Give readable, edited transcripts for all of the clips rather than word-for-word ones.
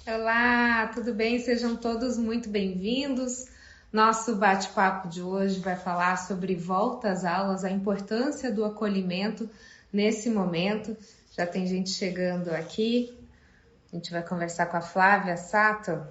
Olá, tudo bem? Sejam todos muito bem-vindos. Nosso bate-papo de hoje vai falar sobre volta às aulas, a importância do acolhimento nesse momento. Já tem gente chegando aqui. A gente vai conversar com a Flávia Sato.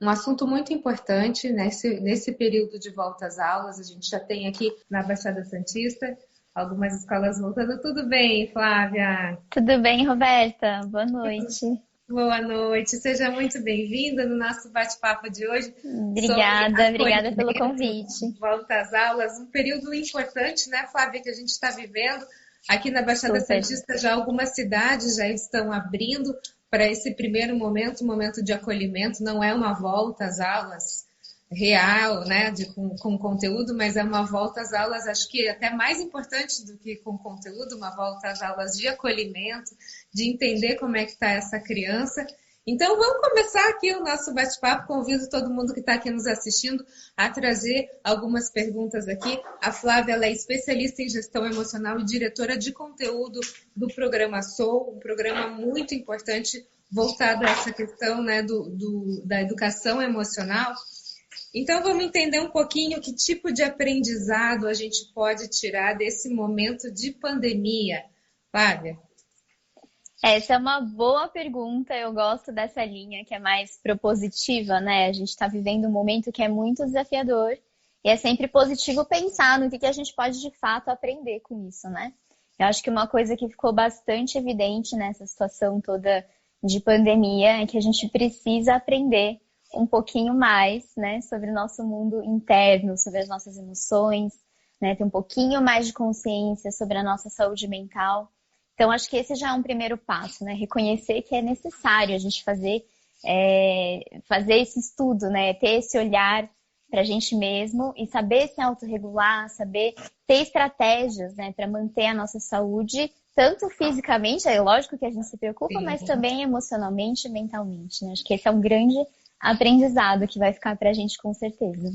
Um assunto muito importante nesse período de volta às aulas. A gente já tem aqui na Baixada Santista algumas escolas voltando. Tudo bem, Flávia? Tudo bem, Roberta? Boa noite. Boa noite, seja muito bem-vinda no nosso bate-papo de hoje sobre Obrigada pelo acolhimento, convite. volta às aulas, um período importante, né, Flávia, que a gente está vivendo. Aqui na Baixada Super. Santista já algumas cidades já estão abrindo para esse primeiro momento, um momento de acolhimento, não é uma volta às aulas real, né, com conteúdo, mas é uma volta às aulas, acho que até mais importante do que com conteúdo, uma volta às aulas de acolhimento, de entender como é que está essa criança. Então vamos começar aqui o nosso bate-papo, convido todo mundo que está aqui nos assistindo a trazer algumas perguntas aqui. A Flávia, ela é especialista em gestão emocional e diretora de conteúdo do programa Soul, um programa muito importante voltado a essa questão, né, da educação emocional. Então, vamos entender um pouquinho que tipo de aprendizado a gente pode tirar desse momento de pandemia. Flávia? Essa é uma boa pergunta. Eu gosto dessa linha que é mais propositiva, né? A gente está vivendo um momento que é muito desafiador e é sempre positivo pensar no que a gente pode de fato aprender com isso, né? Eu acho que uma coisa que ficou bastante evidente nessa situação toda de pandemia é que a gente precisa aprender um pouquinho mais, né, sobre o nosso mundo interno, sobre as nossas emoções, né, ter um pouquinho mais de consciência sobre a nossa saúde mental. Então, acho que esse já é um primeiro passo, né, reconhecer que é necessário a gente fazer esse estudo, né, ter esse olhar para a gente mesmo e saber se autorregular, saber ter estratégias, né, para manter a nossa saúde, tanto fisicamente, é lógico que a gente se preocupa, mas Sim. também emocionalmente e mentalmente, né? Acho que esse é um grande aprendizado que vai ficar para a gente com certeza.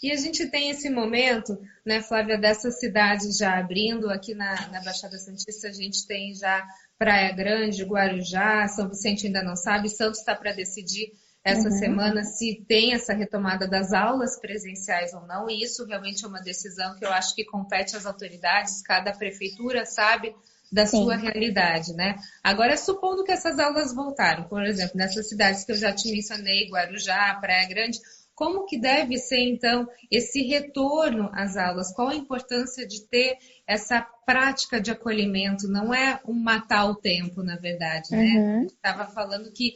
E a gente tem esse momento, né, Flávia, dessas cidades já abrindo, aqui na Baixada Santista a gente tem já Praia Grande, Guarujá, São Vicente ainda não sabe, Santos está para decidir essa semana se tem essa retomada das aulas presenciais ou não, e isso realmente é uma decisão que eu acho que compete às autoridades, cada prefeitura sabe da sua Sim. realidade, né? Agora, supondo que essas aulas voltaram, por exemplo, nessas cidades que eu já te mencionei, Guarujá, Praia Grande, como que deve ser, então, esse retorno às aulas? Qual a importância de ter essa prática de acolhimento? Não é um matar o tempo, na verdade, né? A gente estava falando que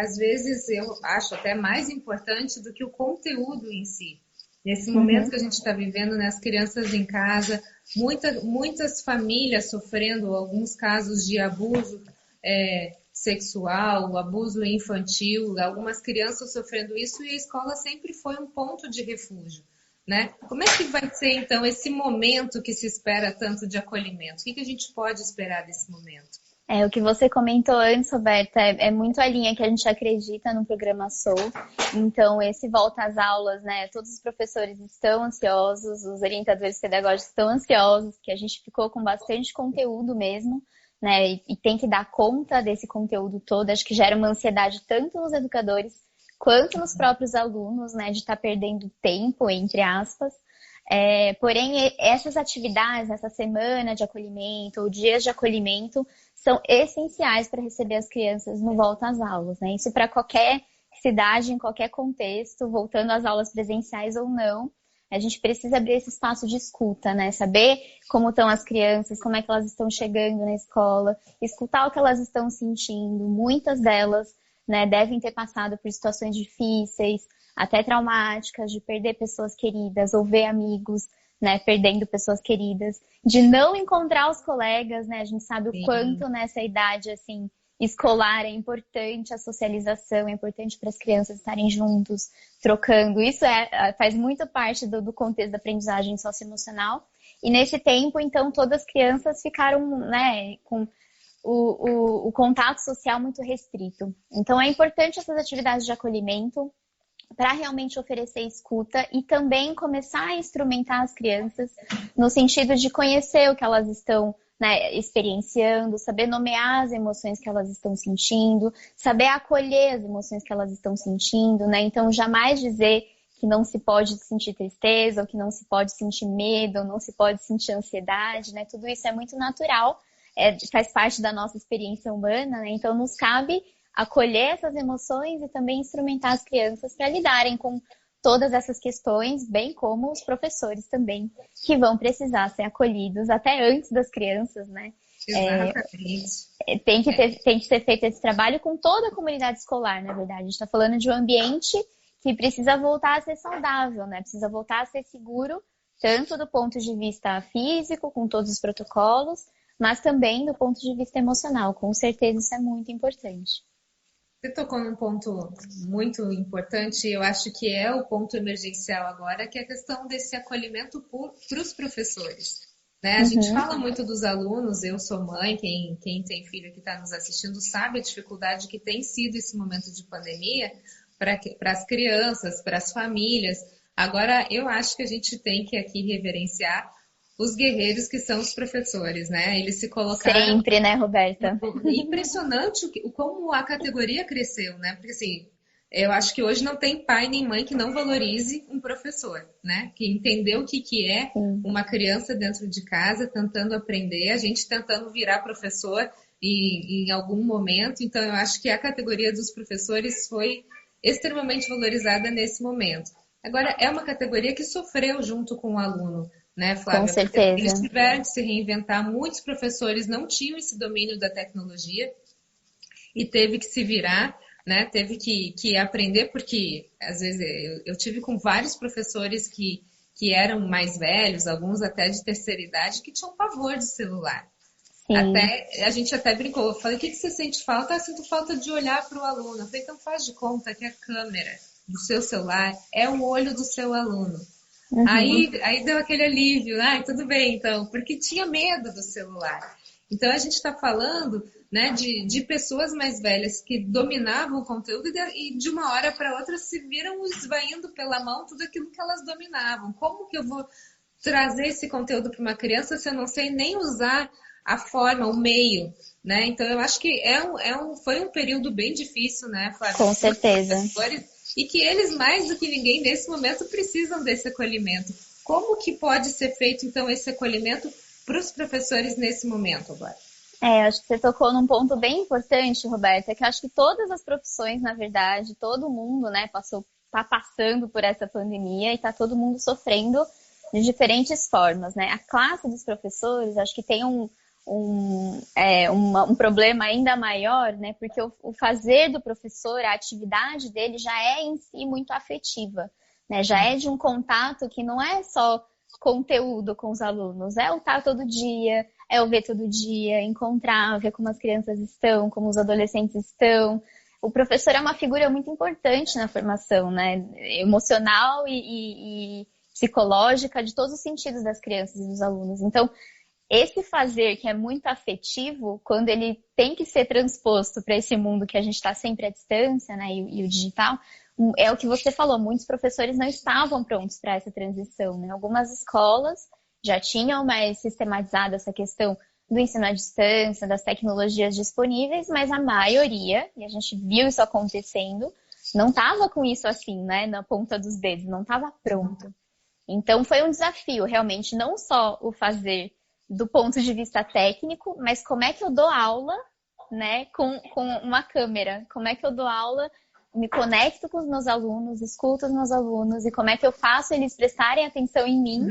às vezes, eu acho até mais importante do que o conteúdo em si. Nesse momento que a gente está vivendo, né, as crianças em casa, muitas famílias sofrendo alguns casos de abuso sexual, abuso infantil, algumas crianças sofrendo isso e a escola sempre foi um ponto de refúgio, né? Como é que vai ser então esse momento que se espera tanto de acolhimento? O que a gente pode esperar desse momento? O que você comentou antes, Roberta, é muito a linha que a gente acredita no programa Soul. Então, esse volta às aulas, né? Todos os professores estão ansiosos, os orientadores pedagógicos estão ansiosos, que a gente ficou com bastante conteúdo mesmo, né? E tem que dar conta desse conteúdo todo. Acho que gera uma ansiedade tanto nos educadores quanto nos próprios alunos, né? De estar perdendo tempo, entre aspas. Porém, essas atividades, essa semana de acolhimento, ou dias de acolhimento, são essenciais para receber as crianças no volta às aulas, né? Isso para qualquer cidade, em qualquer contexto, voltando às aulas presenciais ou não, a gente precisa abrir esse espaço de escuta, né? Saber como estão as crianças, como é que elas estão chegando na escola, escutar o que elas estão sentindo. Muitas delas, né, devem ter passado por situações difíceis, até traumáticas, de perder pessoas queridas ou ver amigos, né, perdendo pessoas queridas, de não encontrar os colegas, né? A gente sabe o Sim. quanto nessa idade, assim, escolar é importante a socialização, é importante para as crianças estarem juntos, trocando. Isso faz muito parte do contexto da aprendizagem socioemocional. E nesse tempo, então, todas as crianças ficaram, né, com o contato social muito restrito. Então, é importante essas atividades de acolhimento para realmente oferecer escuta e também começar a instrumentar as crianças no sentido de conhecer o que elas estão né, experienciando, saber nomear as emoções que elas estão sentindo, saber acolher as emoções que elas estão sentindo, né? Então, jamais dizer que não se pode sentir tristeza, ou que não se pode sentir medo, ou não se pode sentir ansiedade, né? Tudo isso é muito natural, faz parte da nossa experiência humana, né? Então, nos cabe acolher essas emoções e também instrumentar as crianças para lidarem com todas essas questões, bem como os professores também, que vão precisar ser acolhidos até antes das crianças, né? Exatamente. Tem que ser feito esse trabalho com toda a comunidade escolar, na verdade. A gente está falando de um ambiente que precisa voltar a ser saudável, né? Precisa voltar a ser seguro, tanto do ponto de vista físico, com todos os protocolos, mas também do ponto de vista emocional. Com certeza isso é muito importante. Você tocou num ponto muito importante, eu acho que é o ponto emergencial agora, que é a questão desse acolhimento para os professores. Né? A gente fala muito dos alunos, eu sou mãe, quem tem filho que está nos assistindo sabe a dificuldade que tem sido esse momento de pandemia para as crianças, para as famílias. Agora, eu acho que a gente tem que aqui reverenciar os guerreiros que são os professores, né? Eles se colocaram... Sempre, né, Roberta? Impressionante como a categoria cresceu, né? Porque, assim, eu acho que hoje não tem pai nem mãe que não valorize um professor, né? Que entendeu o que é uma criança dentro de casa, tentando aprender, a gente tentando virar professor em algum momento. Então, eu acho que a categoria dos professores foi extremamente valorizada nesse momento. Agora, é uma categoria que sofreu junto com o aluno, né, Flávia? Com certeza. Eles tiveram de se reinventar, muitos professores não tinham esse domínio da tecnologia e teve que se virar, né, teve que aprender, porque às vezes eu tive com vários professores que eram mais velhos, alguns até de terceira idade, que tinham pavor de celular. A gente até brincou, eu falei, o que você sente falta? Sinto falta de olhar para o aluno. Eu falei, então faz de conta que a câmera do seu celular é o olho do seu aluno. Aí deu aquele alívio, tudo bem então, porque tinha medo do celular. Então a gente está falando, né, de pessoas mais velhas que dominavam o conteúdo e de uma hora para outra se viram esvaindo pela mão tudo aquilo que elas dominavam. Como que eu vou trazer esse conteúdo para uma criança se eu não sei nem usar a forma, o meio, né? Então eu acho que foi um período bem difícil, né, Flávia? Com certeza. E que eles, mais do que ninguém, nesse momento, precisam desse acolhimento. Como que pode ser feito, então, esse acolhimento para os professores nesse momento agora? Acho que você tocou num ponto bem importante, Roberta, que acho que todas as profissões, na verdade, todo mundo, né, tá passando por essa pandemia e tá todo mundo sofrendo de diferentes formas, né? A classe dos professores, acho que tem um problema ainda maior, né? Porque o fazer do professor, a atividade dele já é em si muito afetiva, né? Já é de um contato que não é só conteúdo com os alunos, é o estar todo dia, é o ver todo dia, encontrar, ver como as crianças estão, como os adolescentes estão. O professor é uma figura muito importante na formação, né? Emocional e psicológica de todos os sentidos das crianças e dos alunos. Então, esse fazer que é muito afetivo, quando ele tem que ser transposto para esse mundo que a gente está sempre à distância, né, e o digital, é o que você falou, muitos professores não estavam prontos para essa transição, né? Algumas escolas já tinham mais sistematizado essa questão do ensino à distância, das tecnologias disponíveis, mas a maioria, e a gente viu isso acontecendo, não estava com isso assim, né, na ponta dos dedos, não estava pronto. Então foi um desafio, realmente, não só o fazer do ponto de vista técnico, mas como é que eu dou aula, né, com uma câmera? Como é que eu dou aula, me conecto com os meus alunos, escuto os meus alunos, e como é que eu faço eles prestarem atenção em mim?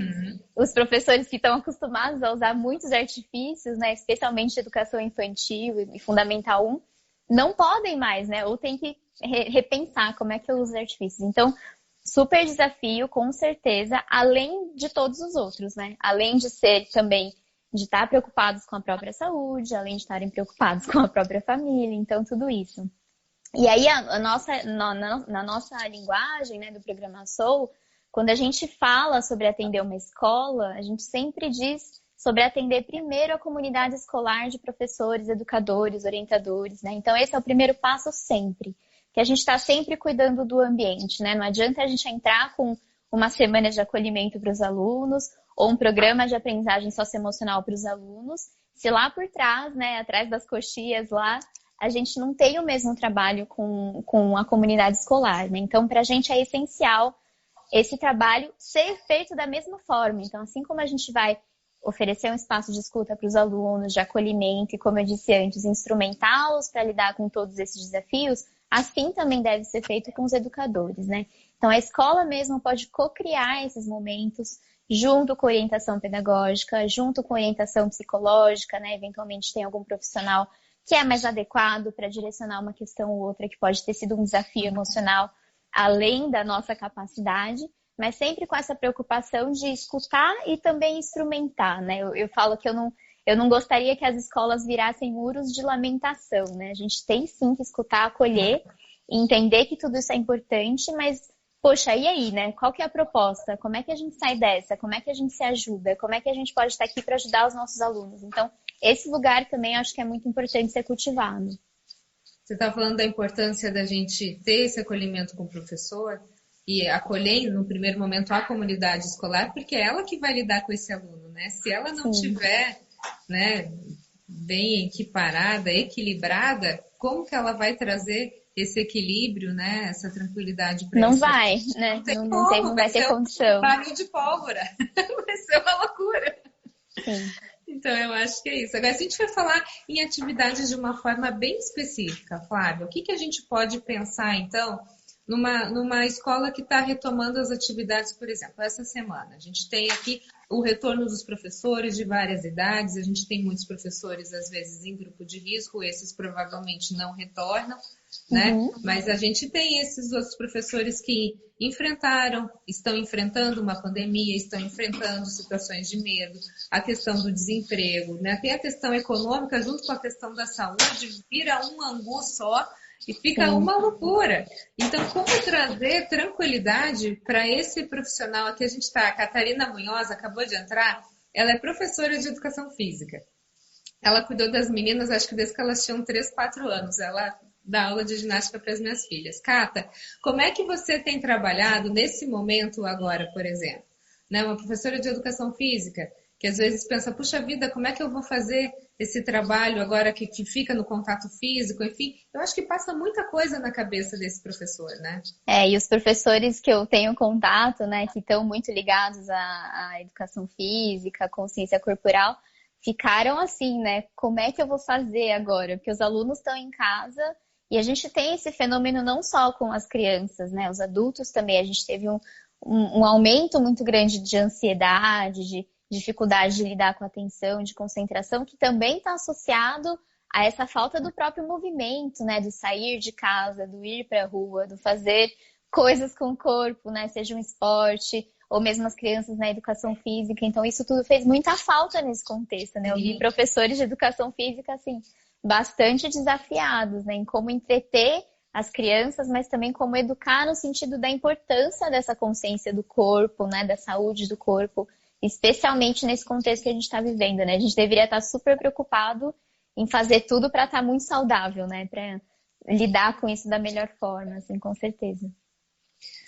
Os professores que estão acostumados a usar muitos artifícios, né, especialmente de educação infantil e Fundamental 1, não podem mais, né, ou tem que repensar como é que eu uso os artifícios. Então, super desafio, com certeza, além de todos os outros, né? Além de ser também, de estar preocupados com a própria saúde, além de estarem preocupados com a própria família, então tudo isso. E aí, na nossa linguagem, né, do programa Soul, quando a gente fala sobre atender uma escola, a gente sempre diz sobre atender primeiro a comunidade escolar de professores, educadores, orientadores, né? Então, esse é o primeiro passo sempre. Que a gente está sempre cuidando do ambiente, né? Não adianta a gente entrar com uma semana de acolhimento para os alunos ou um programa de aprendizagem socioemocional para os alunos se lá por trás, né, atrás das coxias lá, a gente não tem o mesmo trabalho com a comunidade escolar, né? Então, para a gente é essencial esse trabalho ser feito da mesma forma. Então, assim como a gente vai oferecer um espaço de escuta para os alunos, de acolhimento e, como eu disse antes, instrumentá-los para lidar com todos esses desafios, assim também deve ser feito com os educadores, né? Então, a escola mesmo pode co-criar esses momentos junto com orientação pedagógica, junto com orientação psicológica, né? Eventualmente tem algum profissional que é mais adequado para direcionar uma questão ou outra que pode ter sido um desafio emocional além da nossa capacidade, mas sempre com essa preocupação de escutar e também instrumentar, né? Eu falo que eu não gostaria que as escolas virassem muros de lamentação, né? A gente tem sim que escutar, acolher, entender que tudo isso é importante, mas, poxa, e aí, né? Qual que é a proposta? Como é que a gente sai dessa? Como é que a gente se ajuda? Como é que a gente pode estar aqui para ajudar os nossos alunos? Então, esse lugar também acho que é muito importante ser cultivado. Você está falando da importância da gente ter esse acolhimento com o professor e acolher, no primeiro momento, a comunidade escolar, porque é ela que vai lidar com esse aluno, né? Se ela não tiver, né, bem equiparada, equilibrada, como que ela vai trazer esse equilíbrio, né, essa tranquilidade para Não isso? vai, né? Não tem não, como, não vai ter condição. Um barril de pólvora. Vai ser uma loucura. Sim. Então, eu acho que é isso. Agora, se a gente vai falar em atividades de uma forma bem específica, Flávia, o que a gente pode pensar, então, numa escola que está retomando as atividades, por exemplo, essa semana? A gente tem aqui o retorno dos professores de várias idades, a gente tem muitos professores, às vezes, em grupo de risco, esses provavelmente não retornam, né? Mas a gente tem esses outros professores que estão enfrentando uma pandemia, estão enfrentando situações de medo, a questão do desemprego, né? Tem a questão econômica junto com a questão da saúde, vira um angu só e fica uma loucura. Então, como trazer tranquilidade para esse profissional? Aqui a gente está, a Catarina Munhoz acabou de entrar, ela é professora de educação física. Ela cuidou das meninas, acho que desde que elas tinham 3, 4 anos. Ela dá aula de ginástica para as minhas filhas. Cata, como é que você tem trabalhado nesse momento agora, por exemplo? Né, uma professora de educação física, que às vezes pensa, puxa vida, como é que eu vou fazer esse trabalho agora que fica no contato físico? Enfim, eu acho que passa muita coisa na cabeça desse professor, né? E os professores que eu tenho contato, né, que estão muito ligados à educação física, à consciência corporal, ficaram assim, né? Como é que eu vou fazer agora? Porque os alunos estão em casa e a gente tem esse fenômeno não só com as crianças, né? Os adultos também. A gente teve um aumento muito grande de ansiedade, de dificuldade de lidar com a atenção, de concentração, que também está associado a essa falta do próprio movimento, né? Do sair de casa, do ir para a rua, do fazer coisas com o corpo, né? Seja um esporte, ou mesmo as crianças na educação física. Então, isso tudo fez muita falta nesse contexto, né? Eu vi professores de educação física, assim, bastante desafiados, né? Em como entreter as crianças, mas também como educar no sentido da importância dessa consciência do corpo, né? Da saúde do corpo, especialmente nesse contexto que a gente está vivendo, né? A gente deveria estar super preocupado em fazer tudo para estar muito saudável, né? Para lidar com isso da melhor forma, assim, com certeza.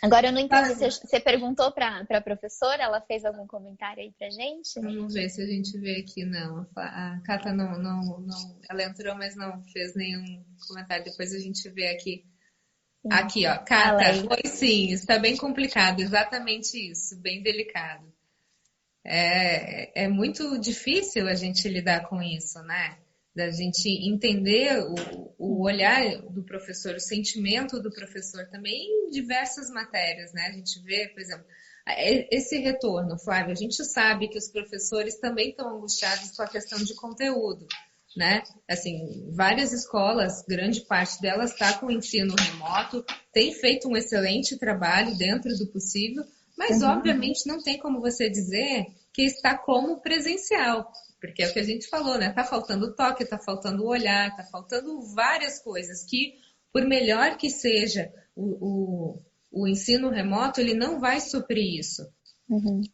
Agora, eu não entendi, você perguntou para a professora, ela fez algum comentário aí pra gente? Vamos ver se a gente vê aqui, não. A Cata não, ela entrou, mas não fez nenhum comentário. Depois a gente vê aqui. Sim. Aqui, ó, Cata, foi sim, está bem complicado, exatamente isso, bem delicado. É muito difícil a gente lidar com isso, né? Da gente entender o olhar do professor, o sentimento do professor também em diversas matérias, né? A gente vê, por exemplo, esse retorno, Flávia, a gente sabe que os professores também estão angustiados com a questão de conteúdo, né? Assim, várias escolas, grande parte delas está com o ensino remoto, tem feito um excelente trabalho dentro do possível, mas obviamente não tem como você dizer que está como presencial. Porque é o que a gente falou, né? Tá faltando toque, tá faltando olhar, tá faltando várias coisas que, por melhor que seja o ensino remoto, ele não vai suprir isso.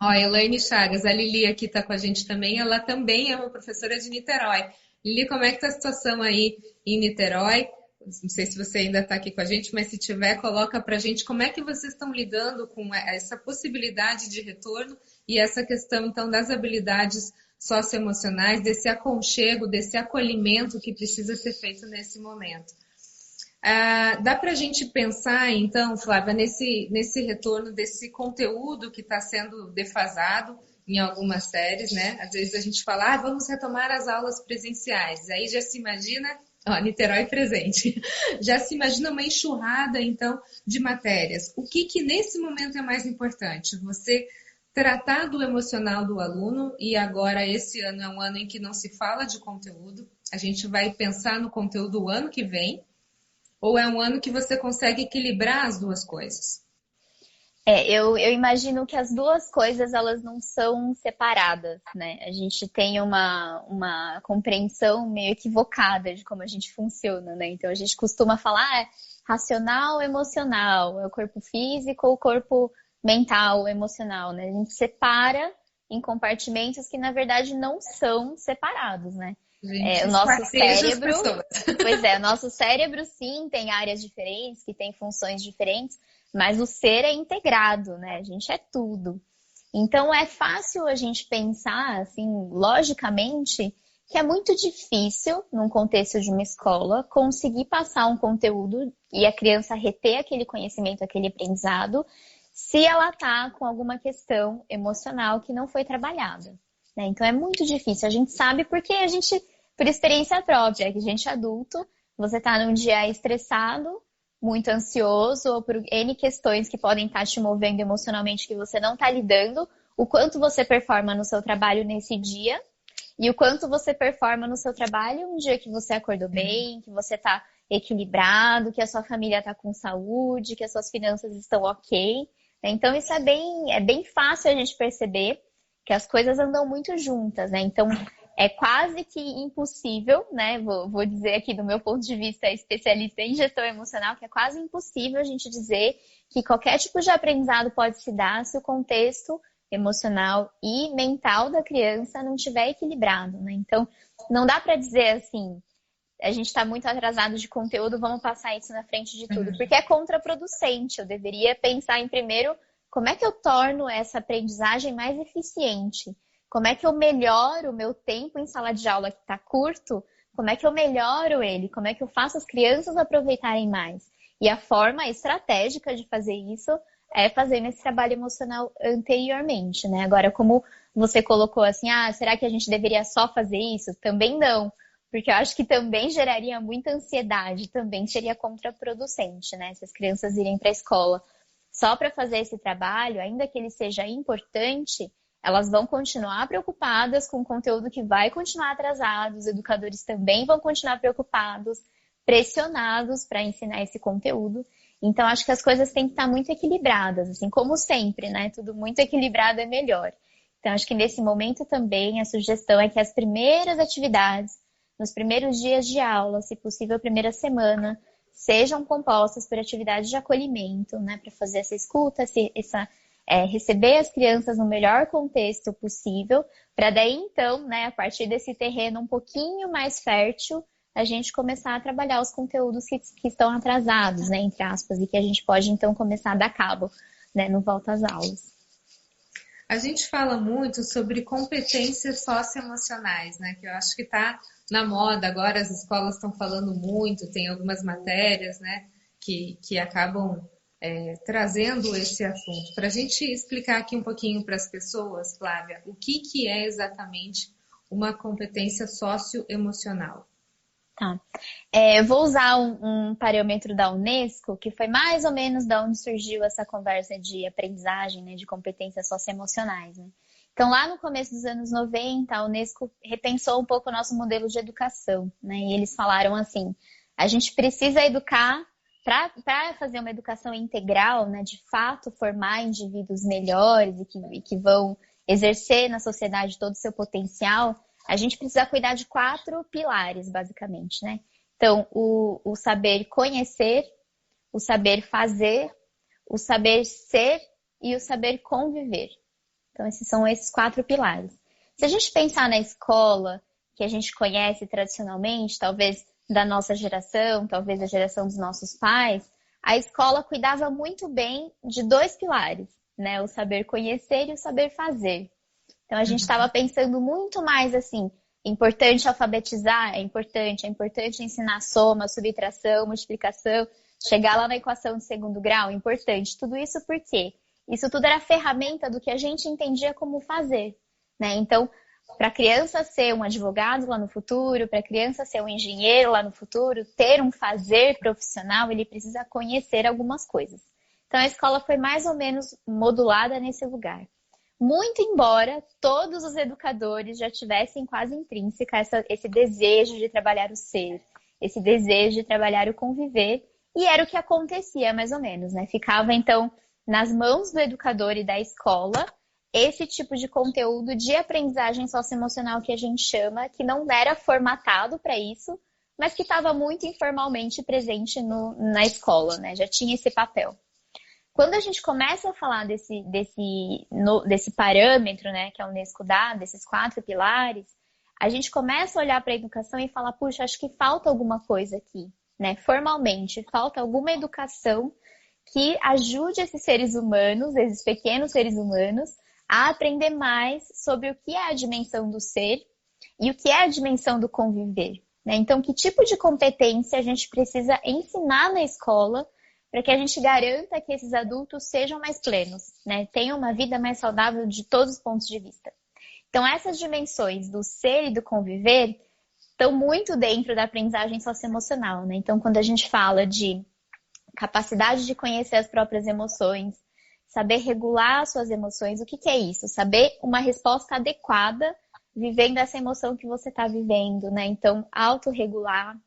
Ó, a Elaine Chagas, a Lili aqui tá com a gente também, ela também é uma professora de Niterói. Lili, como é que tá a situação aí em Niterói? Não sei se você ainda está aqui com a gente, mas se tiver, coloca pra gente como é que vocês estão lidando com essa possibilidade de retorno e essa questão, então, das habilidades socioemocionais, desse aconchego, desse acolhimento que precisa ser feito nesse momento. Dá para a gente pensar, então, Flávia, nesse retorno desse conteúdo que está sendo defasado em algumas séries, né? Às vezes a gente fala, vamos retomar as aulas presenciais. Aí já se imagina, Niterói presente, já se imagina uma enxurrada, então, de matérias. O que nesse momento é mais importante? Você tratar do emocional do aluno, e agora esse ano é um ano em que não se fala de conteúdo, a gente vai pensar no conteúdo o ano que vem, ou é um ano que você consegue equilibrar as duas coisas? Eu imagino que as duas coisas, elas não são separadas, né? A gente tem uma compreensão meio equivocada de como a gente funciona, né? Então, a gente costuma falar, racional, emocional, é o corpo físico ou o corpo mental, emocional, né? A gente separa em compartimentos que, na verdade, não são separados, né? O nosso cérebro, pois é, o nosso cérebro sim tem áreas diferentes, que tem funções diferentes, mas o ser é integrado, né? A gente é tudo. Então é fácil a gente pensar, assim, logicamente, que é muito difícil, num contexto de uma escola, conseguir passar um conteúdo e a criança reter aquele conhecimento, aquele aprendizado, se ela tá com alguma questão emocional que não foi trabalhada. Né? Então é muito difícil. A gente sabe porque a gente, por experiência própria, que a gente é adulto, você tá num dia estressado, muito ansioso, ou por N questões que podem estar te movendo emocionalmente que você não tá lidando, o quanto você performa no seu trabalho nesse dia e o quanto você performa no seu trabalho um dia que você acordou bem, que você tá equilibrado, que a sua família tá com saúde, que as suas finanças estão ok. Então isso é bem fácil a gente perceber que as coisas andam muito juntas, né? Então, é quase que impossível, né? Vou dizer aqui do meu ponto de vista especialista em gestão emocional, que é quase impossível a gente dizer que qualquer tipo de aprendizado pode se dar se o contexto emocional e mental da criança não estiver equilibrado, né? Então, não dá para dizer assim, a gente está muito atrasado de conteúdo, vamos passar isso na frente de tudo, porque é contraproducente. Eu deveria pensar em primeiro como é que eu torno essa aprendizagem mais eficiente? Como é que eu melhoro o meu tempo em sala de aula que está curto? Como é que eu melhoro ele? Como é que eu faço as crianças aproveitarem mais? E a forma estratégica de fazer isso é fazendo esse trabalho emocional anteriormente, né? Agora, como você colocou assim, será que a gente deveria só fazer isso? Também não, porque eu acho que também geraria muita ansiedade, também seria contraproducente, né? Se as crianças irem para a escola só para fazer esse trabalho, ainda que ele seja importante, elas vão continuar preocupadas com o conteúdo que vai continuar atrasado, os educadores também vão continuar preocupados, pressionados para ensinar esse conteúdo. Então, acho que as coisas têm que estar muito equilibradas, assim, como sempre, né? Tudo muito equilibrado é melhor. Então, acho que nesse momento também a sugestão é que as primeiras atividades, nos primeiros dias de aula, se possível a primeira semana, sejam compostas por atividades de acolhimento, né, para fazer essa escuta, receber as crianças no melhor contexto possível, para daí então, né, a partir desse terreno um pouquinho mais fértil, a gente começar a trabalhar os conteúdos que estão atrasados, né, entre aspas, e que a gente pode então começar a dar cabo, né, no volta às aulas. A gente fala muito sobre competências socioemocionais, né? Que eu acho que está na moda agora, as escolas estão falando muito, tem algumas matérias, né? Que acabam trazendo esse assunto. Para a gente explicar aqui um pouquinho para as pessoas, Flávia, o que é exatamente uma competência socioemocional? Tá. Eu vou usar um parâmetro da Unesco, que foi mais ou menos da onde surgiu essa conversa de aprendizagem, né, de competências socioemocionais, né? Então, lá no começo dos anos 90, a Unesco repensou um pouco o nosso modelo de educação, né? E eles falaram assim, a gente precisa educar, para fazer uma educação integral, né, de fato formar indivíduos melhores e que vão exercer na sociedade todo o seu potencial, a gente precisa cuidar de 4 pilares, basicamente, né? Então, o saber conhecer, o saber fazer, o saber ser e o saber conviver. Então, esses são esses 4 pilares. Se a gente pensar na escola, que a gente conhece tradicionalmente, talvez da nossa geração, talvez da geração dos nossos pais, a escola cuidava muito bem de 2 pilares, né? O saber conhecer e o saber fazer. Então, a gente estava pensando muito mais assim, é importante alfabetizar, é importante ensinar soma, subtração, multiplicação, chegar lá na equação de segundo grau, é importante. Tudo isso por quê? Isso tudo era ferramenta do que a gente entendia como fazer, né? Então, para a criança ser um advogado lá no futuro, para a criança ser um engenheiro lá no futuro, ter um fazer profissional, ele precisa conhecer algumas coisas. Então, a escola foi mais ou menos modulada nesse lugar. Muito embora todos os educadores já tivessem quase intrínseca esse desejo de trabalhar o ser, esse desejo de trabalhar o conviver, e era o que acontecia mais ou menos, né? Ficava, então, nas mãos do educador e da escola, esse tipo de conteúdo de aprendizagem socioemocional que a gente chama, que não era formatado para isso, mas que estava muito informalmente presente na escola, né? Já tinha esse papel. Quando a gente começa a falar desse parâmetro, né, que a Unesco dá, desses 4 pilares, a gente começa a olhar para a educação e falar, puxa, acho que falta alguma coisa aqui, né? Formalmente, falta alguma educação que ajude esses seres humanos, esses pequenos seres humanos, a aprender mais sobre o que é a dimensão do ser e o que é a dimensão do conviver, né? Então, que tipo de competência a gente precisa ensinar na escola para que a gente garanta que esses adultos sejam mais plenos, né? Tenham uma vida mais saudável de todos os pontos de vista. Então, essas dimensões do ser e do conviver estão muito dentro da aprendizagem socioemocional, né? Então, quando a gente fala de capacidade de conhecer as próprias emoções, saber regular as suas emoções, o que é isso? Saber uma resposta adequada vivendo essa emoção que você está vivendo, né? Então, autorregular,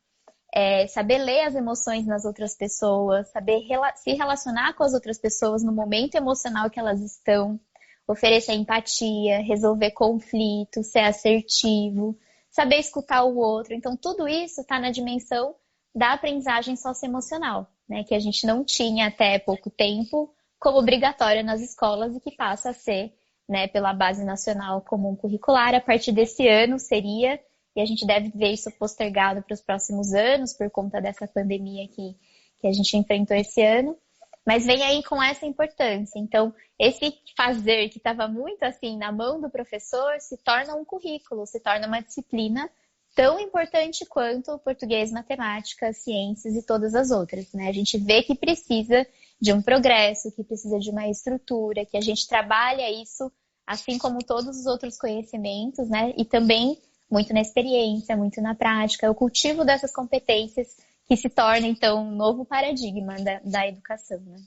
saber ler as emoções nas outras pessoas, saber se relacionar com as outras pessoas no momento emocional que elas estão, oferecer empatia, resolver conflitos, ser assertivo, saber escutar o outro. Então, tudo isso está na dimensão da aprendizagem socioemocional, né? Que a gente não tinha até pouco tempo como obrigatória nas escolas e que passa a ser, né, pela Base Nacional Comum Curricular. A partir desse ano seria, e a gente deve ver isso postergado para os próximos anos por conta dessa pandemia que a gente enfrentou esse ano, mas vem aí com essa importância. Então, esse fazer que estava muito assim na mão do professor se torna um currículo, se torna uma disciplina tão importante quanto português, matemática, ciências e todas as outras, né? A gente vê que precisa de um progresso, que precisa de uma estrutura, que a gente trabalha isso, assim como todos os outros conhecimentos, né? E também muito na experiência, muito na prática, o cultivo dessas competências que se torna, então, um novo paradigma da educação, né?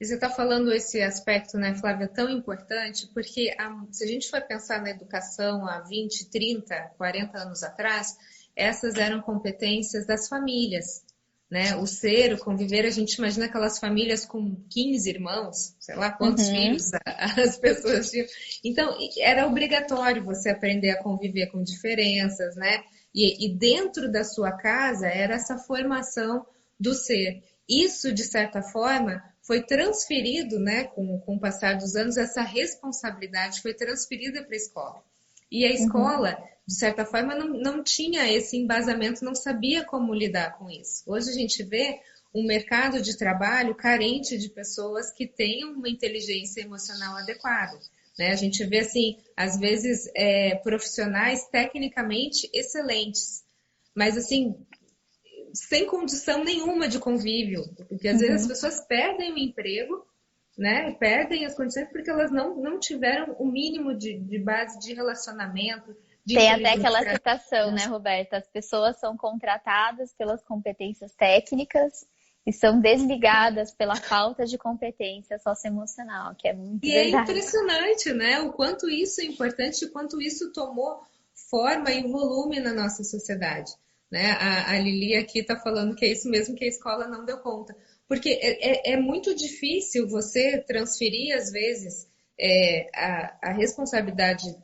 E você está falando esse aspecto, né, Flávia, tão importante, porque se a gente for pensar na educação há 20, 30, 40 anos atrás, essas eram competências das famílias, né? O ser, o conviver, a gente imagina aquelas famílias com 15 irmãos, sei lá quantos filhos as pessoas tinham. Então, era obrigatório você aprender a conviver com diferenças, né? E dentro da sua casa era essa formação do ser. Isso, de certa forma, foi transferido, né, com o passar dos anos, essa responsabilidade foi transferida para a escola. E a escola, de certa forma, não tinha esse embasamento, não sabia como lidar com isso. Hoje a gente vê um mercado de trabalho carente de pessoas que tenham uma inteligência emocional adequada, né? A gente vê, assim, às vezes, profissionais tecnicamente excelentes, mas, assim, sem condição nenhuma de convívio, porque às vezes as pessoas perdem o emprego, né? Perdem as condições porque elas não tiveram o mínimo de base de relacionamento. Tem até aquela citação, né, Roberta? As pessoas são contratadas pelas competências técnicas e são desligadas pela falta de competência socioemocional, que é muito verdade. É impressionante, né? O quanto isso é importante, o quanto isso tomou forma e volume na nossa sociedade. Né? A Lili aqui está falando que é isso mesmo que a escola não deu conta. Porque é muito difícil você transferir, às vezes, a responsabilidade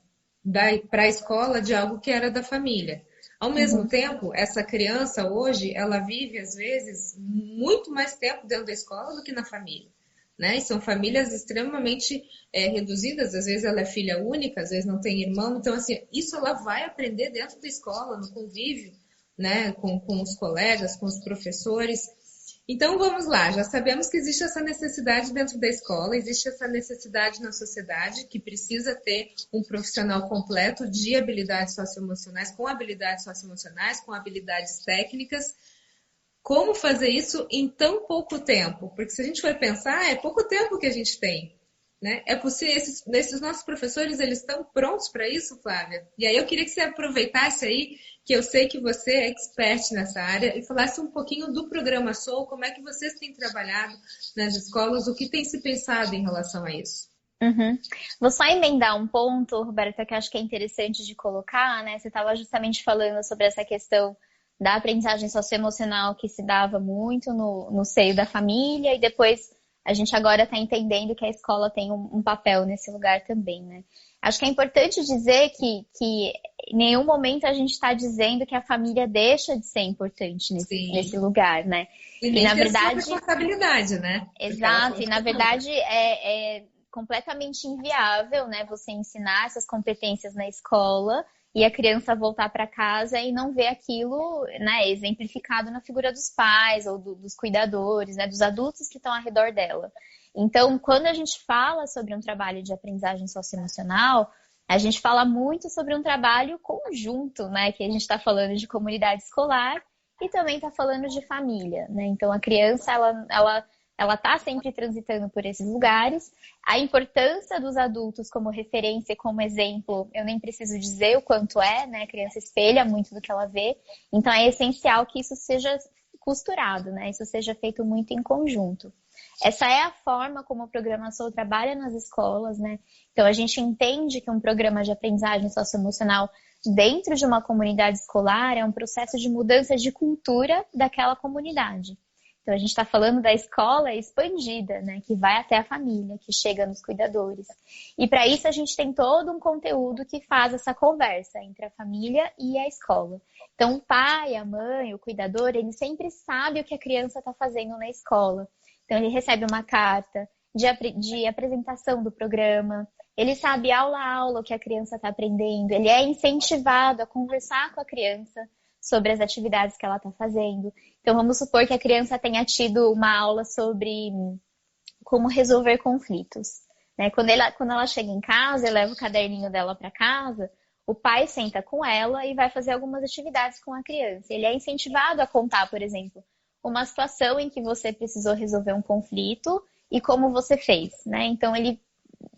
para a escola de algo que era da família. Ao mesmo tempo, essa criança hoje, ela vive, às vezes, muito mais tempo dentro da escola do que na família. Né? E são famílias extremamente reduzidas, às vezes ela é filha única, às vezes não tem irmão. Então, assim, isso ela vai aprender dentro da escola, no convívio, né, com os colegas, com os professores. Então vamos lá, já sabemos que existe essa necessidade dentro da escola, existe essa necessidade na sociedade que precisa ter um profissional completo de habilidades socioemocionais, com habilidades técnicas. Como fazer isso em tão pouco tempo? Porque se a gente for pensar, é pouco tempo que a gente tem. Né? É possível, esses nossos professores, eles estão prontos para isso, Flávia? E aí eu queria que você aproveitasse aí, que eu sei que você é expert nessa área, e falasse um pouquinho do programa Soul, como é que vocês têm trabalhado nas escolas, o que tem se pensado em relação a isso? Uhum. Vou só emendar um ponto, Roberta, que eu acho que é interessante de colocar, né? Você estava justamente falando sobre essa questão da aprendizagem socioemocional que se dava muito no seio da família, e depois a gente agora está entendendo que a escola tem um papel nesse lugar também, né? Acho que é importante dizer que em nenhum momento a gente está dizendo que a família deixa de ser importante nesse lugar, né? E nem na verdade, sua responsabilidade, né? Exato, e na verdade é completamente inviável, né, você ensinar essas competências na escola e a criança voltar para casa e não ver aquilo, né, exemplificado na figura dos pais ou dos cuidadores, né, dos adultos que estão ao redor dela. Então, quando a gente fala sobre um trabalho de aprendizagem socioemocional, a gente fala muito sobre um trabalho conjunto, né, que a gente está falando de comunidade escolar e também está falando de família, né? Então, a criança, ela está sempre transitando por esses lugares. A importância dos adultos como referência, como exemplo, eu nem preciso dizer o quanto é, né? A criança espelha muito do que ela vê. Então, é essencial que isso seja costurado, né? Isso seja feito muito em conjunto. Essa é a forma como o programa Soul trabalha nas escolas, né? Então, a gente entende que um programa de aprendizagem socioemocional dentro de uma comunidade escolar é um processo de mudança de cultura daquela comunidade. Então, a gente está falando da escola expandida, né? Que vai até a família, que chega nos cuidadores. E para isso, a gente tem todo um conteúdo que faz essa conversa entre a família e a escola. Então, o pai, a mãe, o cuidador, ele sempre sabe o que a criança está fazendo na escola. Então, ele recebe uma carta de apresentação do programa, ele sabe aula a aula o que a criança está aprendendo, ele é incentivado a conversar com a criança sobre as atividades que ela está fazendo. Então, vamos supor que a criança tenha tido uma aula sobre como resolver conflitos. Né? Quando ela chega em casa e leva o caderninho dela para casa, o pai senta com ela e vai fazer algumas atividades com a criança. Ele é incentivado a contar, por exemplo, uma situação em que você precisou resolver um conflito e como você fez. Né? Então, ele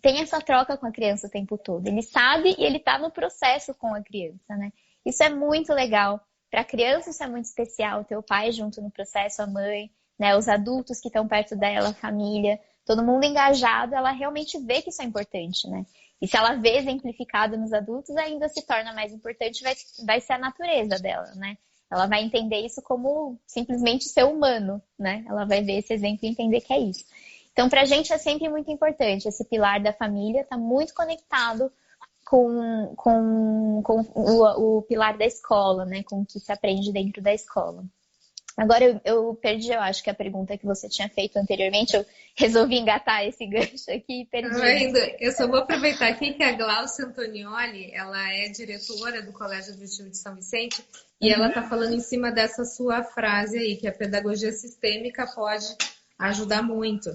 tem essa troca com a criança o tempo todo. Ele sabe e ele está no processo com a criança. Né? Isso é muito legal. Para a criança isso é muito especial, ter o pai junto no processo, a mãe, né, os adultos que estão perto dela, a família, todo mundo engajado, ela realmente vê que isso é importante, né? E se ela vê exemplificado nos adultos, ainda se torna mais importante, vai ser a natureza dela, né? Ela vai entender isso como simplesmente ser humano, né? Ela vai ver esse exemplo e entender que é isso. Então, para a gente é sempre muito importante, esse pilar da família está muito conectado com o pilar da escola, né? Com o que se aprende dentro da escola. Agora eu perdi, eu acho que a pergunta que você tinha feito anteriormente, eu resolvi engatar esse gancho aqui e perdi. Eu só vou aproveitar aqui que a Glaucia Antonioli, ela é diretora do Colégio Objetivo de São Vicente e ela está falando em cima dessa sua frase aí, que a pedagogia sistêmica pode ajudar muito.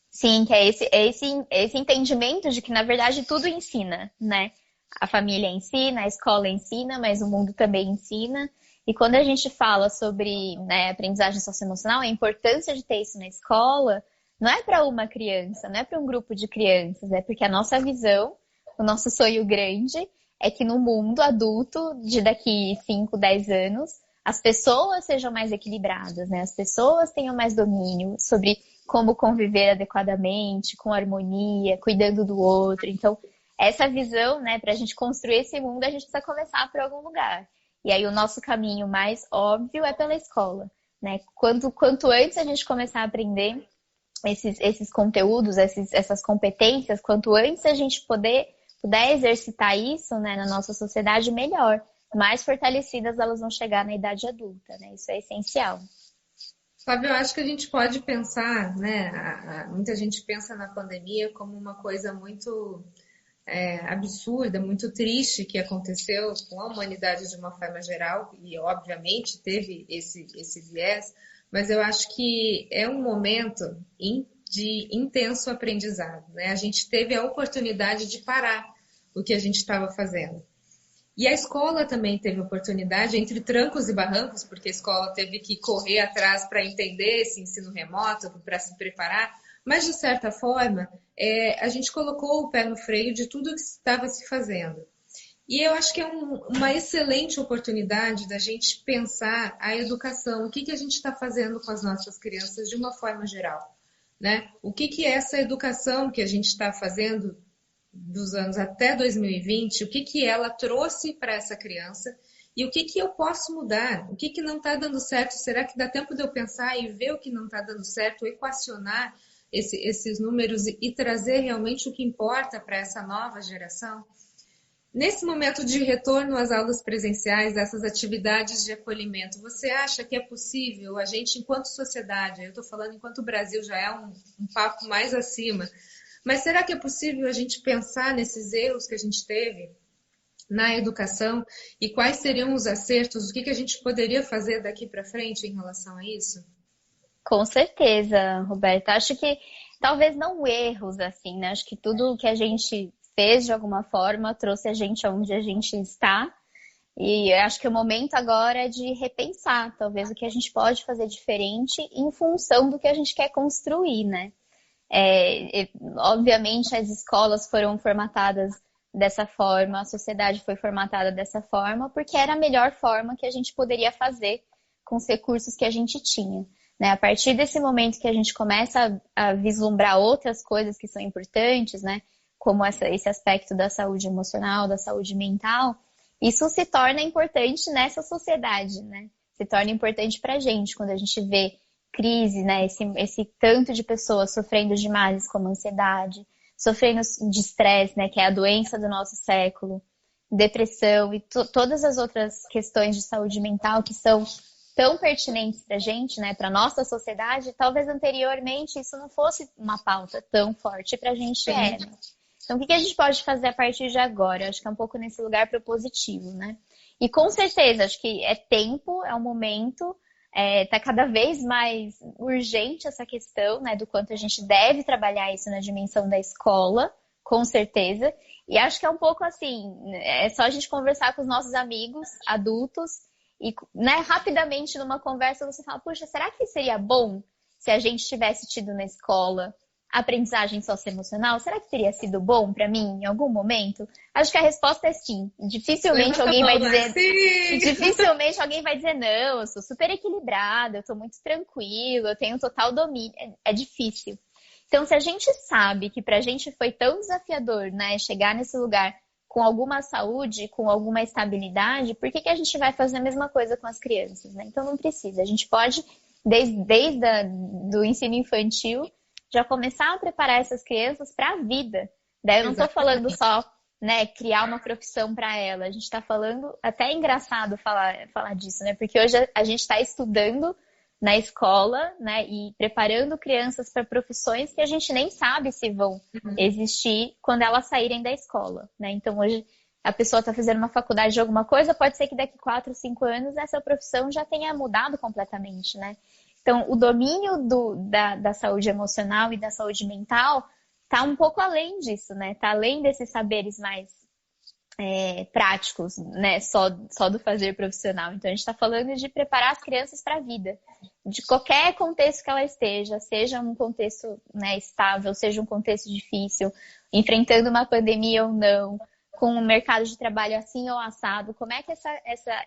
Sim, que é esse entendimento de que, na verdade, tudo ensina, né? A família ensina, a escola ensina, mas o mundo também ensina. E quando a gente fala sobre, né, aprendizagem socioemocional, a importância de ter isso na escola, não é para uma criança, não é para um grupo de crianças, é porque a nossa visão, o nosso sonho grande é que no mundo adulto, de daqui 5, 10 anos, as pessoas sejam mais equilibradas, né? As pessoas tenham mais domínio sobre como conviver adequadamente, com harmonia, cuidando do outro. Então, essa visão, né, para a gente construir esse mundo, a gente precisa começar por algum lugar. E aí o nosso caminho mais óbvio é pela escola, né? Quanto antes a gente começar a aprender esses conteúdos, essas competências, quanto antes a gente puder exercitar isso, né, na nossa sociedade, melhor. Mais fortalecidas elas vão chegar na idade adulta, né? Isso é essencial. Fábio, eu acho que a gente pode pensar, né? Muita gente pensa na pandemia como uma coisa muito absurda, muito triste que aconteceu com a humanidade de uma forma geral, e obviamente teve esse viés, mas eu acho que é um momento de intenso aprendizado, né? A gente teve a oportunidade de parar o que a gente estava fazendo. E a escola também teve oportunidade, entre trancos e barrancos, porque a escola teve que correr atrás para entender esse ensino remoto, para se preparar, mas, de certa forma, a gente colocou o pé no freio de tudo que estava se fazendo. E eu acho que é uma excelente oportunidade da gente pensar a educação, o que a gente está fazendo com as nossas crianças de uma forma geral, né? O que é essa educação que a gente está fazendo dos anos até 2020, o que ela trouxe para essa criança e o que eu posso mudar, o que não está dando certo, será que dá tempo de eu pensar e ver o que não está dando certo, equacionar esses números e trazer realmente o que importa para essa nova geração? Nesse momento de retorno às aulas presenciais, dessas atividades de acolhimento, você acha que é possível a gente, enquanto sociedade, eu estou falando enquanto o Brasil já é um papo mais acima, mas será que é possível a gente pensar nesses erros que a gente teve na educação e quais seriam os acertos, o que a gente poderia fazer daqui para frente em relação a isso? Com certeza, Roberta. Acho que talvez não erros, assim, né? Acho que tudo que a gente fez de alguma forma trouxe a gente aonde a gente está. E acho que o momento agora é de repensar, talvez, o que a gente pode fazer diferente em função do que a gente quer construir, né? Obviamente as escolas foram formatadas dessa forma, a sociedade foi formatada dessa forma, porque era a melhor forma que a gente poderia fazer com os recursos que a gente tinha, né? A partir desse momento que a gente começa a vislumbrar outras coisas que são importantes, né? Como esse aspecto da saúde emocional, da saúde mental, isso se torna importante nessa sociedade, né? Se torna importante pra gente, quando a gente vê crise, né? Esse tanto de pessoas sofrendo de males como ansiedade, sofrendo de estresse, né? Que é a doença do nosso século, depressão e todas as outras questões de saúde mental que são tão pertinentes pra gente, né? Pra nossa sociedade, talvez anteriormente isso não fosse uma pauta tão forte pra gente, né? Então, o que a gente pode fazer a partir de agora? Acho que é um pouco nesse lugar propositivo, né? E com certeza, acho que é tempo, é um momento. Tá cada vez mais urgente essa questão, né, do quanto a gente deve trabalhar isso na dimensão da escola, com certeza. E acho que é um pouco assim, é só a gente conversar com os nossos amigos adultos e, né, rapidamente numa conversa você fala, puxa, será que seria bom se a gente tivesse tido na escola aprendizagem socioemocional? Será que teria sido bom para mim em algum momento? Acho que a resposta é sim. Dificilmente alguém vai dizer não, eu sou super equilibrada, eu tô muito tranquila, eu tenho total domínio. É difícil. Então, se a gente sabe que pra gente foi tão desafiador, né, chegar nesse lugar com alguma saúde, com alguma estabilidade, por que a gente vai fazer a mesma coisa com as crianças, né? Então não precisa. A gente pode, desde do ensino infantil, já começar a preparar essas crianças para a vida. Daí eu não estou falando só, né, criar uma profissão para ela. A gente está falando, até é engraçado falar disso, né? Porque hoje a gente está estudando na escola, né, e preparando crianças para profissões que a gente nem sabe se vão existir quando elas saírem da escola, né? Então hoje a pessoa está fazendo uma faculdade de alguma coisa, pode ser que daqui 4, 5 anos essa profissão já tenha mudado completamente, né? Então, o domínio da saúde emocional e da saúde mental está um pouco além disso, né? Está além desses saberes mais práticos, né? Só do fazer profissional. Então, a gente está falando de preparar as crianças para a vida, de qualquer contexto que ela esteja, seja um contexto, né, estável, seja um contexto difícil, enfrentando uma pandemia ou não, com um mercado de trabalho assim ou assado, como é que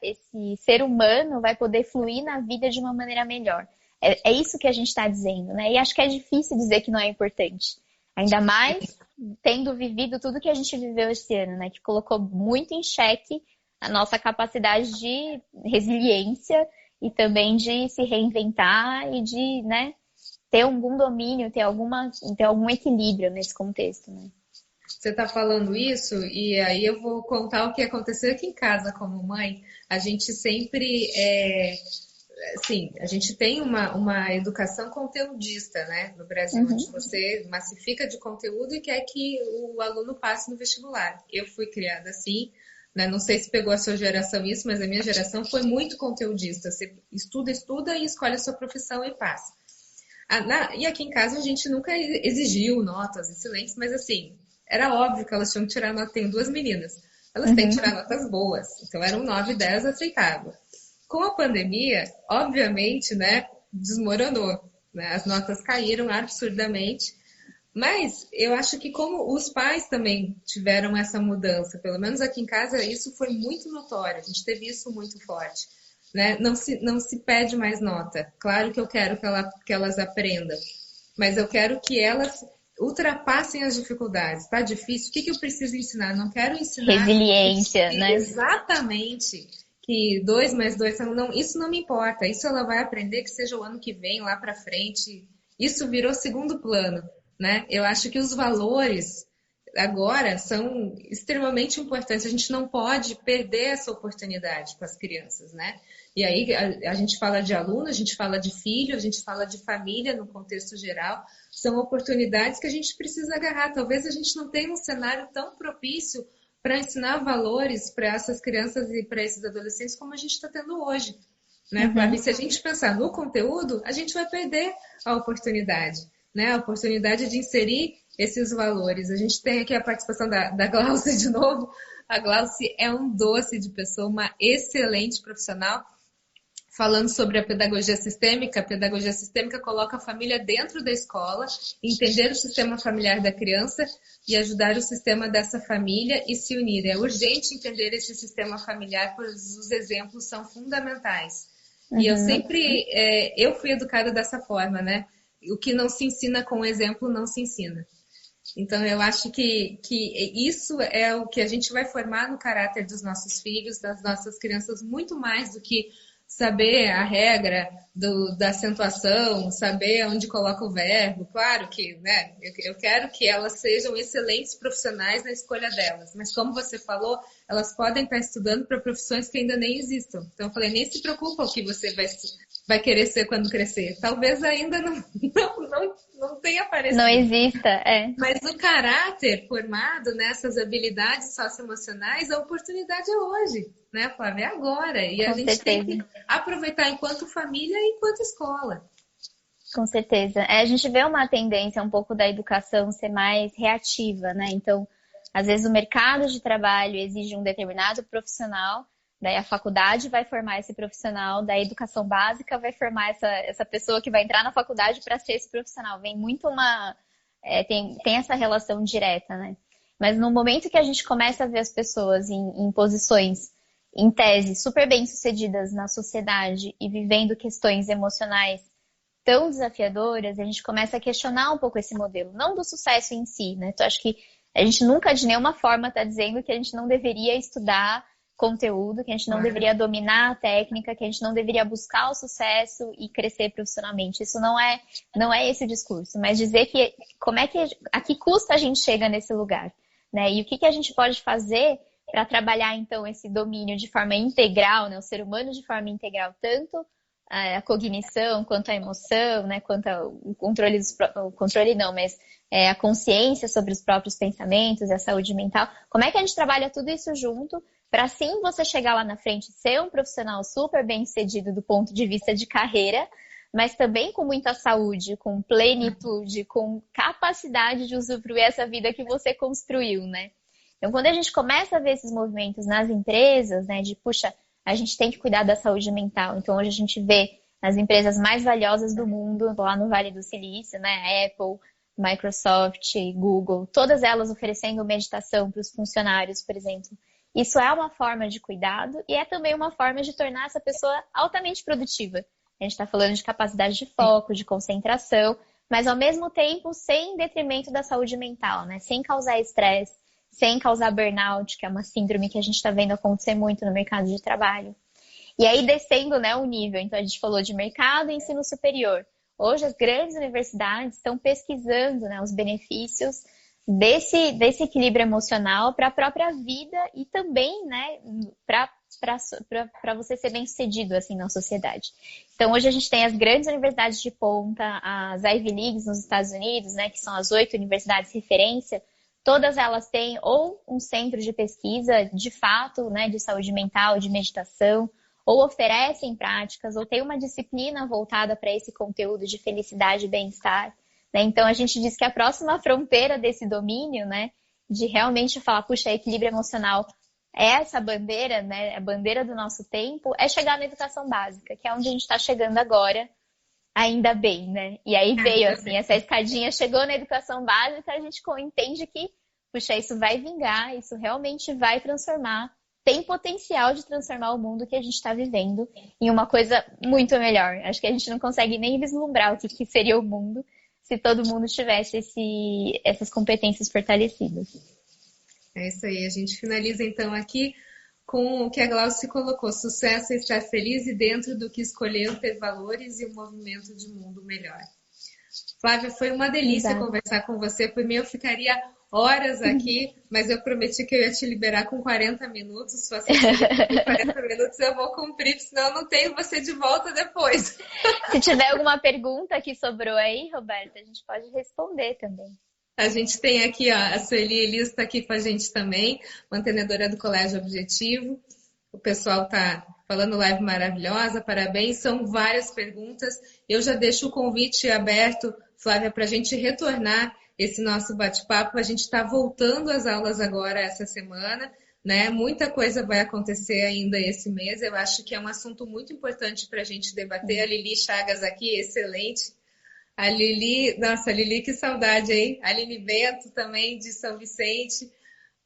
esse ser humano vai poder fluir na vida de uma maneira melhor? É isso que a gente está dizendo, né? E acho que é difícil dizer que não é importante. Ainda mais tendo vivido tudo que a gente viveu esse ano, né? Que colocou muito em xeque a nossa capacidade de resiliência e também de se reinventar e de, né, ter algum domínio, ter algum equilíbrio nesse contexto, né? Você está falando isso e aí eu vou contar o que aconteceu aqui em casa como mãe. A gente sempre assim, a gente tem uma educação conteudista, né, no Brasil, onde você massifica de conteúdo e quer que o aluno passe no vestibular. Eu fui criada assim, né, não sei se pegou a sua geração isso, mas a minha geração foi muito conteudista. Você estuda e escolhe a sua profissão e passa. E aqui em casa a gente nunca exigiu notas excelentes, mas assim, era óbvio que elas tinham que tirar nota. Tenho duas meninas, elas têm que tirar notas boas, então eram 9 e 10 aceitável. Com a pandemia, obviamente, né, desmoronou, né, as notas caíram absurdamente, mas eu acho que como os pais também tiveram essa mudança, pelo menos aqui em casa isso foi muito notório, a gente teve isso muito forte. Né? Não se pede mais nota. Claro que eu quero que elas aprendam, mas eu quero que elas ultrapassem as dificuldades. Está difícil? O que eu preciso ensinar? Não quero ensinar... Resiliência, né? Exatamente. Que 2 mais 2 são... Não, isso não me importa. Isso ela vai aprender que seja o ano que vem, lá para frente. Isso virou segundo plano, né? Eu acho que os valores agora são extremamente importantes. A gente não pode perder essa oportunidade com as crianças, né? E aí a gente fala de aluno, a gente fala de filho, a gente fala de família no contexto geral. São oportunidades que a gente precisa agarrar. Talvez a gente não tenha um cenário tão propício para ensinar valores para essas crianças e para esses adolescentes como a gente está tendo hoje. Né, Flávia? Se a gente pensar no conteúdo, a gente vai perder a oportunidade, né? A oportunidade de inserir esses valores. A gente tem aqui a participação da Glaucia de novo. A Glaucia é um doce de pessoa, uma excelente profissional. Falando sobre a pedagogia sistêmica coloca a família dentro da escola, entender o sistema familiar da criança e ajudar o sistema dessa família e se unir. É urgente entender esse sistema familiar, pois os exemplos são fundamentais. E eu fui educada dessa forma, né? O que não se ensina com exemplo não se ensina. Então, eu acho que isso é o que a gente vai formar no caráter dos nossos filhos, das nossas crianças, muito mais do que saber a regra da acentuação, saber onde coloca o verbo. Claro que, né, eu quero que elas sejam excelentes profissionais na escolha delas, mas como você falou, elas podem estar estudando para profissões que ainda nem existam. Então eu falei, nem se preocupa o que você vai querer ser quando crescer. Talvez ainda não tenha aparecido. Não exista, é. Mas o caráter formado nessas habilidades socioemocionais, a oportunidade é hoje, né, Flávia? É agora. E a gente tem que aproveitar enquanto família e enquanto escola. Com certeza. A gente vê uma tendência um pouco da educação ser mais reativa, né? Então, às vezes o mercado de trabalho exige um determinado profissional, daí a faculdade vai formar esse profissional, daí a educação básica vai formar essa pessoa que vai entrar na faculdade para ser esse profissional. Vem muito tem essa relação direta, né? Mas no momento que a gente começa a ver as pessoas em posições, em tese, super bem-sucedidas na sociedade e vivendo questões emocionais tão desafiadoras, a gente começa a questionar um pouco esse modelo, não do sucesso em si, né? Então, acho que a gente nunca, de nenhuma forma, está dizendo que a gente não deveria estudar conteúdo, que a gente não deveria dominar a técnica, que a gente não deveria buscar o sucesso e crescer profissionalmente. Isso não é esse o discurso, mas dizer que a que custo a gente chega nesse lugar, né? E o que a gente pode fazer para trabalhar, então, esse domínio de forma integral, né? O ser humano de forma integral, tanto a cognição, quanto a emoção, né? Quanto o controle a consciência sobre os próprios pensamentos e a saúde mental. Como é que a gente trabalha tudo isso junto para assim você chegar lá na frente, ser um profissional super bem-sucedido do ponto de vista de carreira, mas também com muita saúde, com plenitude, com capacidade de usufruir essa vida que você construiu, né? Então, quando a gente começa a ver esses movimentos nas empresas, né, de, puxa, a gente tem que cuidar da saúde mental. Então, hoje a gente vê as empresas mais valiosas do mundo, lá no Vale do Silício, né, Apple, Microsoft, Google, todas elas oferecendo meditação para os funcionários, por exemplo. Isso é uma forma de cuidado e é também uma forma de tornar essa pessoa altamente produtiva. A gente está falando de capacidade de foco, de concentração, mas ao mesmo tempo sem detrimento da saúde mental, né? Sem causar estresse, sem causar burnout, que é uma síndrome que a gente está vendo acontecer muito no mercado de trabalho. E aí descendo, né, o nível, então a gente falou de mercado e ensino superior. Hoje as grandes universidades estão pesquisando, né, os benefícios desse equilíbrio emocional para a própria vida e também, né, para para você ser bem-sucedido assim na sociedade. Então, hoje a gente tem as grandes universidades de ponta, as Ivy Leagues nos Estados Unidos, né, que são as 8 universidades de referência. Todas elas têm ou um centro de pesquisa, de fato, né, de saúde mental, de meditação, ou oferecem práticas, ou tem uma disciplina voltada para esse conteúdo de felicidade e bem-estar. Né? Então, a gente diz que a próxima fronteira desse domínio, né, de realmente falar, puxa, equilíbrio emocional é essa bandeira, né, a bandeira do nosso tempo, é chegar na educação básica, que é onde a gente está chegando agora, ainda bem, né? E aí veio, assim, essa escadinha, chegou na educação básica, a gente entende que, puxa, isso vai vingar, isso realmente vai transformar, tem potencial de transformar o mundo que a gente está vivendo em uma coisa muito melhor. Acho que a gente não consegue nem vislumbrar o que seria o mundo se todo mundo tivesse essas competências fortalecidas. É isso aí, a gente finaliza então aqui com o que a Glaucia colocou: sucesso é estar feliz e dentro do que escolheu ter valores e um movimento de mundo melhor. Flávia, foi uma delícia conversar com você. Por mim, eu ficaria horas aqui, mas eu prometi que eu ia te liberar com 40 minutos. Se você tiver 40 minutos, eu vou cumprir, senão eu não tenho você de volta depois. Se tiver alguma pergunta que sobrou aí, Roberta, a gente pode responder também. A gente tem aqui, ó, a Sueli Elias está aqui com a gente também, mantenedora do Colégio Objetivo. O pessoal tá falando live maravilhosa, parabéns. São várias perguntas. Eu já deixo o convite aberto, Flávia, para a gente retornar esse nosso bate-papo. A gente está voltando às aulas agora essa semana, né? Muita coisa vai acontecer ainda esse mês. Eu acho que é um assunto muito importante para a gente debater. A Lili Chagas aqui, excelente. A Lili, nossa, Lili, que saudade, hein? A Aline Bento também, de São Vicente.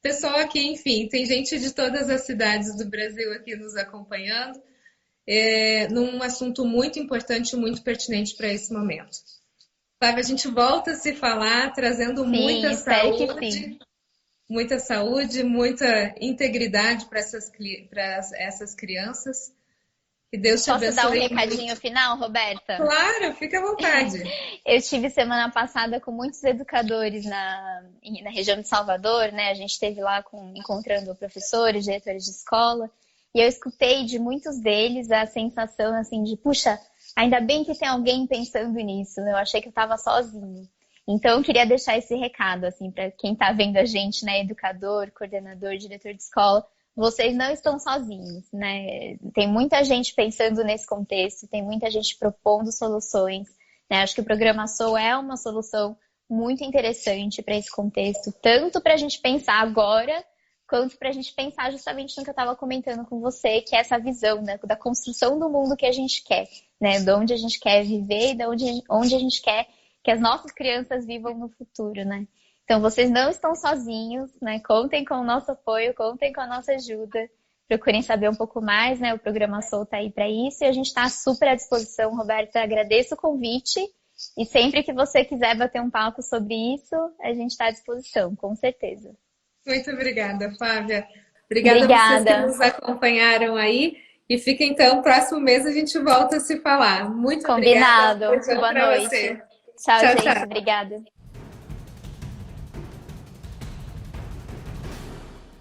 Pessoal aqui, enfim, tem gente de todas as cidades do Brasil aqui nos acompanhando, num assunto muito importante, muito pertinente para esse momento. Flávia, a gente volta a se falar, trazendo muita saúde, muita integridade para essas crianças. Que Deus te abençoe. Posso dar um recadinho final, Roberta? Claro, fica à vontade. Eu estive semana passada com muitos educadores na região de Salvador, né? A gente esteve lá encontrando professores, diretores de escola, e eu escutei de muitos deles a sensação assim de, puxa, ainda bem que tem alguém pensando nisso, né? Eu achei que eu estava sozinho. Então, eu queria deixar esse recado, assim, para quem está vendo a gente, né? Educador, coordenador, diretor de escola. Vocês não estão sozinhos, né? Tem muita gente pensando nesse contexto, tem muita gente propondo soluções, né? Acho que o Programa Soul é uma solução muito interessante para esse contexto, tanto para a gente pensar agora, quanto para a gente pensar justamente no que eu estava comentando com você, que é essa visão, né, da construção do mundo que a gente quer, né? De onde a gente quer viver e de onde a gente quer que as nossas crianças vivam no futuro, né? Então, vocês não estão sozinhos, né? Contem com o nosso apoio, contem com a nossa ajuda. Procurem saber um pouco mais, né? O Programa Soul está aí para isso e a gente está super à disposição. Roberta, agradeço o convite e sempre que você quiser bater um papo sobre isso, a gente está à disposição, com certeza. Muito obrigada, Flávia. Obrigada a vocês que nos acompanharam aí. E fica então, próximo mês a gente volta a se falar. Muito Combinado. obrigada. Boa noite. Você. Tchau, gente. Tchau. Obrigada.